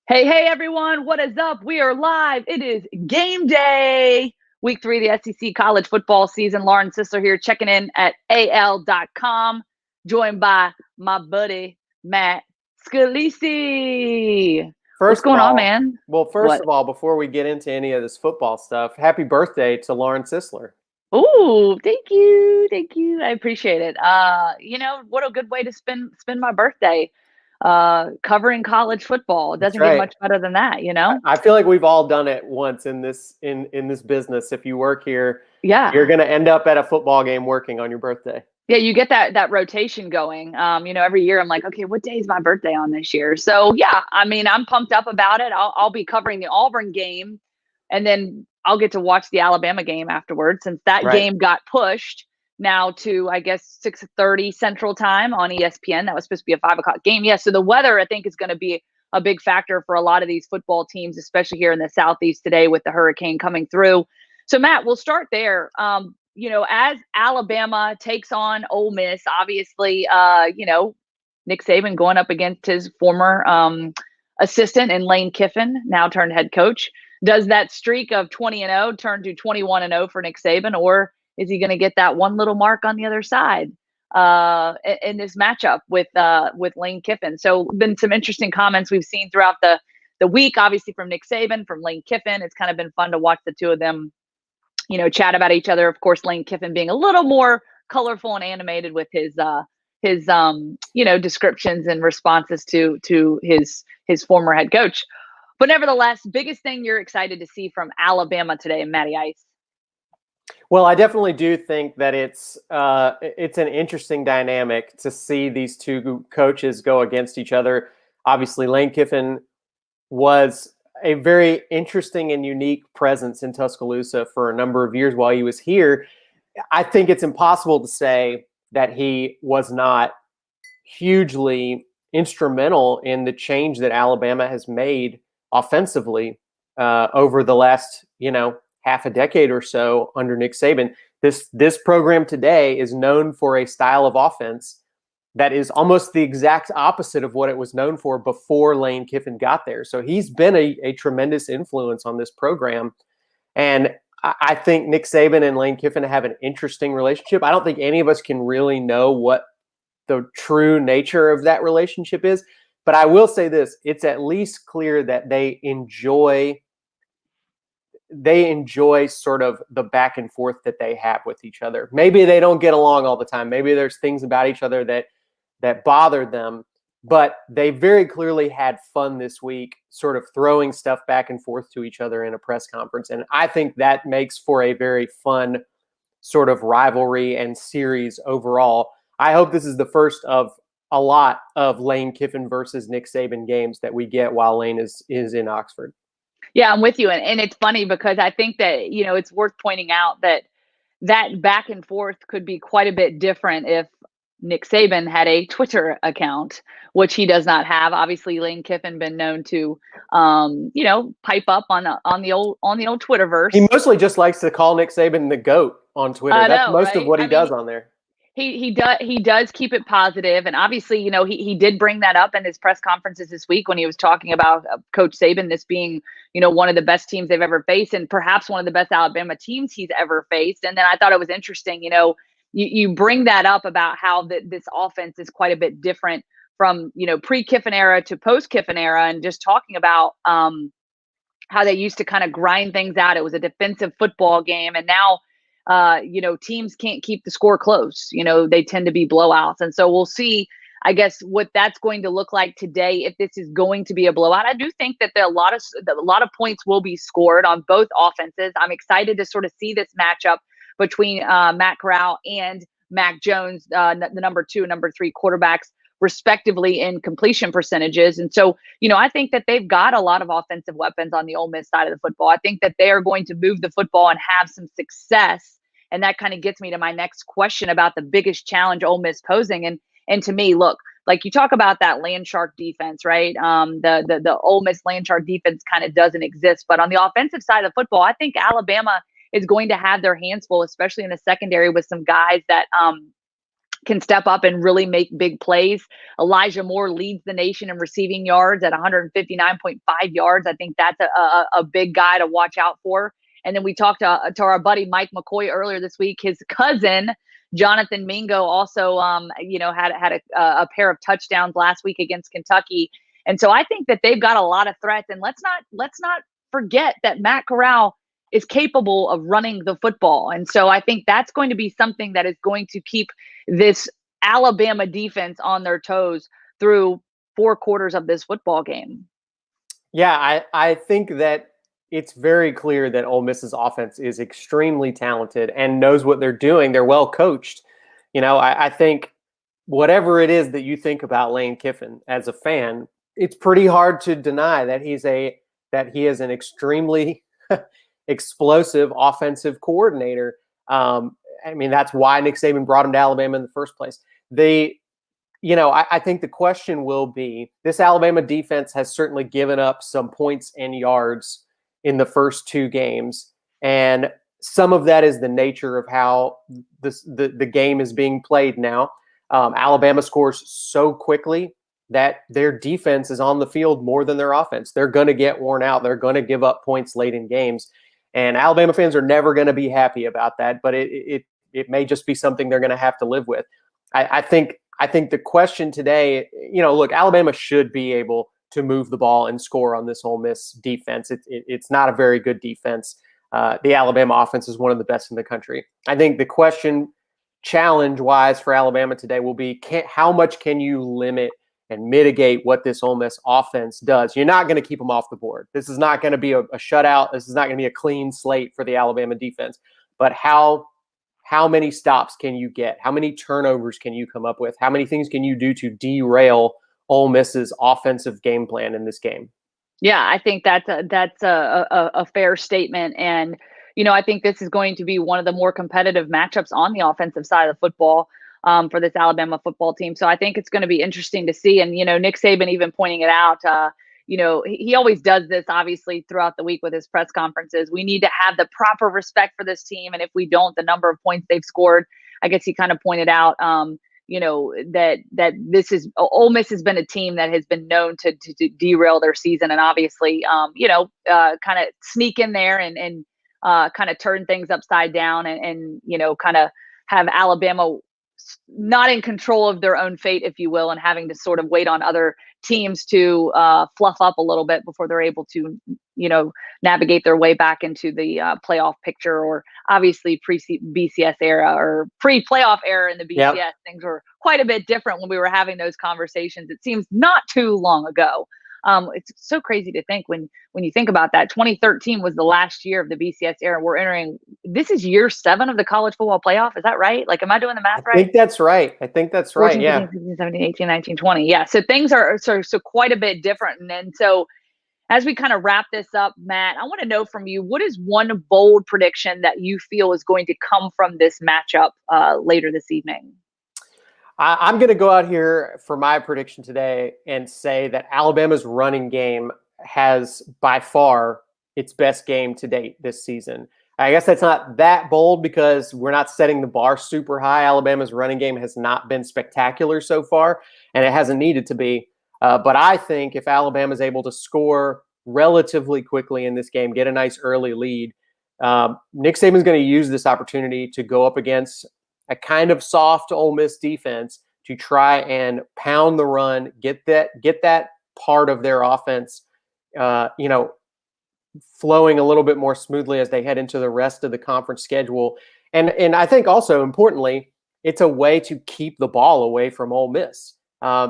Hey, everyone. What is up? We are live. It is game day. Week 3 of the SEC college football season. Lauren Sisler here checking in at AL.com, joined by my buddy, Matt Scalisi. What's First of going on, all, man? first What? of all, before we get into any of this football stuff, happy birthday to Lauren Sisler. Ooh, thank you. Thank you. I appreciate it. What a good way to spend my birthday. Covering college football. It That's doesn't get right. much better than that, you I know? I feel like we've all done it once in this business. If you work here, you're Yeah. going to end up at a football game working on your birthday. Yeah, you get that rotation going. Every year I'm like, okay, what day is my birthday on this year? So yeah, I mean, I'm pumped up about it. I'll be covering the Auburn game, and then I'll get to watch the Alabama game afterwards, since that Right. game got pushed now to, I guess, 6:30 Central Time on ESPN. That was supposed to be a 5 o'clock game. Yeah, so the weather I think is going to be a big factor for a lot of these football teams, especially here in the Southeast today with the hurricane coming through. So Matt, we'll start there. As Alabama takes on Ole Miss, obviously, Nick Saban going up against his former assistant and Lane Kiffin, now turned head coach. Does that streak of 20-0 turn to 21-0 for Nick Saban, or is he going to get that one little mark on the other side in this matchup with Lane Kiffin? So, been some interesting comments we've seen throughout the week, obviously from Nick Saban, from Lane Kiffin. It's kind of been fun to watch the two of them chat about each other. Of course, Lane Kiffin being a little more colorful and animated with his descriptions and responses to his former head coach. But nevertheless, biggest thing you're excited to see from Alabama today, Matty Ice. Well, I definitely do think that it's an interesting dynamic to see these two coaches go against each other. Obviously, Lane Kiffin was a very interesting and unique presence in Tuscaloosa for a number of years while he was here. I think it's impossible to say that he was not hugely instrumental in the change that Alabama has made offensively over the last, half a decade or so under Nick Saban. This program today is known for a style of offense that is almost the exact opposite of what it was known for before Lane Kiffin got there. So he's been a tremendous influence on this program. And I think Nick Saban and Lane Kiffin have an interesting relationship. I don't think any of us can really know what the true nature of that relationship is. But I will say this, it's at least clear that they enjoy sort of the back and forth that they have with each other. Maybe they don't get along all the time. Maybe there's things about each other that bothered them, but they very clearly had fun this week, sort of throwing stuff back and forth to each other in a press conference. And I think that makes for a very fun sort of rivalry and series overall. I hope this is the first of a lot of Lane Kiffin versus Nick Saban games that we get while Lane is in Oxford. Yeah, I'm with you. And it's funny because I think that, it's worth pointing out that back and forth could be quite a bit different if Nick Saban had a Twitter account, which he does not have. Obviously, Lane Kiffin been known to, pipe up on the old He Twitterverse. mostly just likes to call Nick Saban the GOAT on Twitter. I That's know, most of right? what he I mean, does on there. he does keep it positive, and obviously, he did bring that up in his press conferences this week when he was talking about Coach Saban, this being one of the best teams they've ever faced, and perhaps one of the best Alabama teams he's ever faced. And then I thought it was interesting, you bring that up about how this offense is quite a bit different from pre Kiffin era to post Kiffin era, and just talking about how they used to kind of grind things out. It was a defensive football game, and now teams can't keep the score close. They tend to be blowouts. And so we'll see, I guess, what that's going to look like today. If this is going to be a blowout, I do think that a lot of points will be scored on both offenses. I'm excited to sort of see this matchup between Matt Corral and Mac Jones, the number 2 and number 3 quarterbacks, respectively, in completion percentages. And so, I think that they've got a lot of offensive weapons on the Ole Miss side of the football. I think that they are going to move the football and have some success. And that kind of gets me to my next question about the biggest challenge Ole Miss posing. And to me, look, like you talk about that land shark defense, right? The Ole Miss land shark defense kind of doesn't exist. But on the offensive side of football, I think Alabama is going to have their hands full, especially in the secondary, with some guys that can step up and really make big plays. Elijah Moore leads the nation in receiving yards at 159.5 yards. I think that's a big guy to watch out for. And then we talked to our buddy Mike McCoy earlier this week. His cousin Jonathan Mingo also, had a pair of touchdowns last week against Kentucky. And so I think that they've got a lot of threats. And let's not forget that Matt Corral is capable of running the football. And so I think that's going to be something that is going to keep this Alabama defense on their toes through 4 quarters of this football game. Yeah, I think that it's very clear that Ole Miss's offense is extremely talented and knows what they're doing. They're well coached. I think whatever it is that you think about Lane Kiffin as a fan, it's pretty hard to deny that he is an extremely explosive offensive coordinator. That's why Nick Saban brought him to Alabama in the first place. I think the question will be, this Alabama defense has certainly given up some points and yards in the first 2 games. And some of that is the nature of how the game is being played now. Alabama scores so quickly that their defense is on the field more than their offense. They're going to get worn out. They're going to give up points late in games. And Alabama fans are never going to be happy about that, but it may just be something they're going to have to live with. I think the question today, look, Alabama should be able to move the ball and score on this Ole Miss defense. It's not a very good defense. The Alabama offense is one of the best in the country. I think the question, challenge-wise for Alabama today, will be how much can you limit and mitigate what this Ole Miss offense does? You're not going to keep them off the board. This is not going to be a shutout. This is not going to be a clean slate for the Alabama defense. But how many stops can you get? How many turnovers can you come up with? How many things can you do to derail Ole Miss's offensive game plan in this game? Yeah, I think that's a fair statement. And, I think this is going to be one of the more competitive matchups on the offensive side of the football for this Alabama football team. So I think it's going to be interesting to see. And, Nick Saban even pointing it out, he always does this, obviously, throughout the week with his press conferences. We need to have the proper respect for this team. And if we don't, the number of points they've scored, I guess he kind of pointed out, that this is Ole Miss has been a team that has been known to derail their season, and obviously, kind of sneak in there and kind of turn things upside down and kind of have Alabama not in control of their own fate, if you will, and having to sort of wait on other teams to fluff up a little bit before they're able to, navigate their way back into the playoff picture, or obviously pre-BCS era or pre-playoff era in the BCS. Yep. Things were quite a bit different when we were having those conversations. It seems not too long ago. It's so crazy to think when you think about that. 2013 was the last year of the BCS era. We're entering, this is year 7 of the college football playoff. Is that right? Like, am I doing the math right? I think that's right. 14, yeah. 15, 16, 17, 18, 19, 20. Yeah. So things are so quite a bit different. And then so as we kind of wrap this up, Matt, I want to know from you, what is one bold prediction that you feel is going to come from this matchup later this evening? I'm going to go out here for my prediction today and say that Alabama's running game has by far its best game to date this season. I guess that's not that bold because we're not setting the bar super high. Alabama's running game has not been spectacular so far, and it hasn't needed to be. But I think if Alabama's able to score relatively quickly in this game, get a nice early lead, Nick Saban's going to use this opportunity to go up against a kind of soft Ole Miss defense to try and pound the run, get that part of their offense, flowing a little bit more smoothly as they head into the rest of the conference schedule. And I think also importantly, it's a way to keep the ball away from Ole Miss.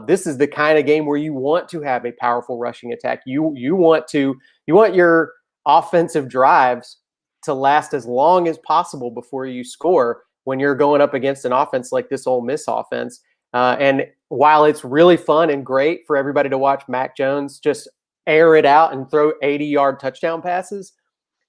This is the kind of game where you want to have a powerful rushing attack. You want your offensive drives to last as long as possible before you score when you're going up against an offense like this Ole Miss offense. And while it's really fun and great for everybody to watch Mac Jones just air it out and throw 80-yard touchdown passes,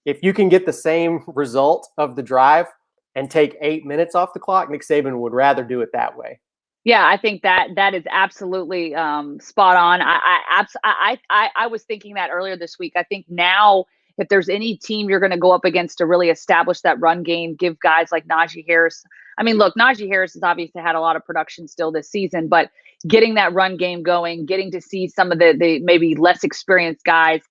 if you can get the same result of the drive and take 8 minutes off the clock, Nick Saban would rather do it that way. Yeah, I think that is absolutely spot on. I was thinking that earlier this week. I think now, if there's any team you're going to go up against to really establish that run game, give guys like Najee Harris I mean, look, Najee Harris has obviously had a lot of production still this season, but getting that run game going, getting to see some of the maybe less experienced guys,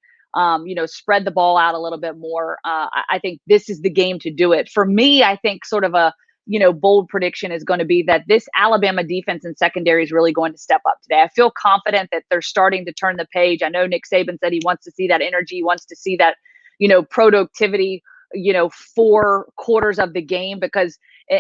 spread the ball out a little bit more. I think this is the game to do it. For me, I think sort of a bold prediction is going to be that this Alabama defense and secondary is really going to step up today. I feel confident that they're starting to turn the page. I know Nick Saban said he wants to see that energy, wants to see that, productivity, 4 quarters of the game, because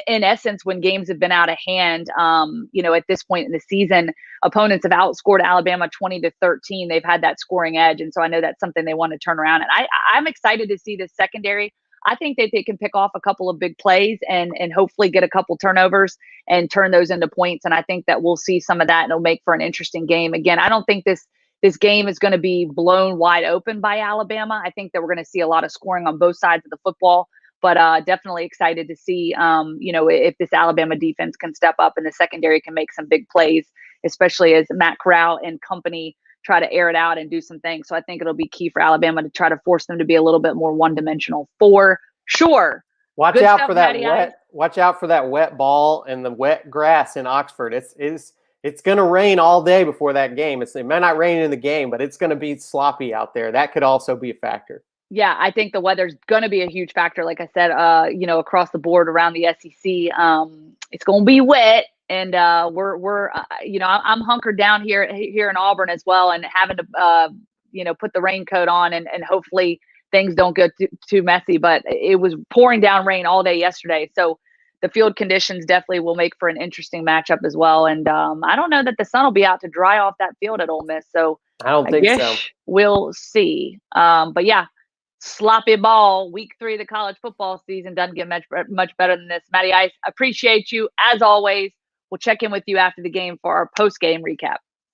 in essence, when games have been out of hand, at this point in the season, opponents have outscored Alabama 20-13. They've had that scoring edge. And so I know that's something they want to turn around. And I'm excited to see this secondary. I think that they can pick off a couple of big plays and hopefully get a couple turnovers and turn those into points. And I think that we'll see some of that, and it'll make for an interesting game. Again, I don't think this game is going to be blown wide open by Alabama. I think that we're going to see a lot of scoring on both sides of the football, but definitely excited to see, if this Alabama defense can step up and the secondary can make some big plays, especially as Matt Corral and company try to air it out and do some things. So I think it'll be key for Alabama to try to force them to be a little bit more one-dimensional for sure. Watch out for that wet ball and the wet grass in Oxford. It's going to rain all day before that game. It might not rain in the game, but it's going to be sloppy out there. That could also be a factor. Yeah, I think the weather's going to be a huge factor. Like I said, across the board around the SEC, it's going to be wet, and I'm hunkered down here in Auburn as well, and having to put the raincoat on, and hopefully things don't get too messy. But it was pouring down rain all day yesterday, so the field conditions definitely will make for an interesting matchup as well. And I don't know that the sun will be out to dry off that field at Ole Miss, so I don't think so. We'll see. But yeah. Sloppy ball. Week 3 of the college football season doesn't get much better than this. Matty Ice, appreciate you as always. We'll check in with you after the game for our post-game recap.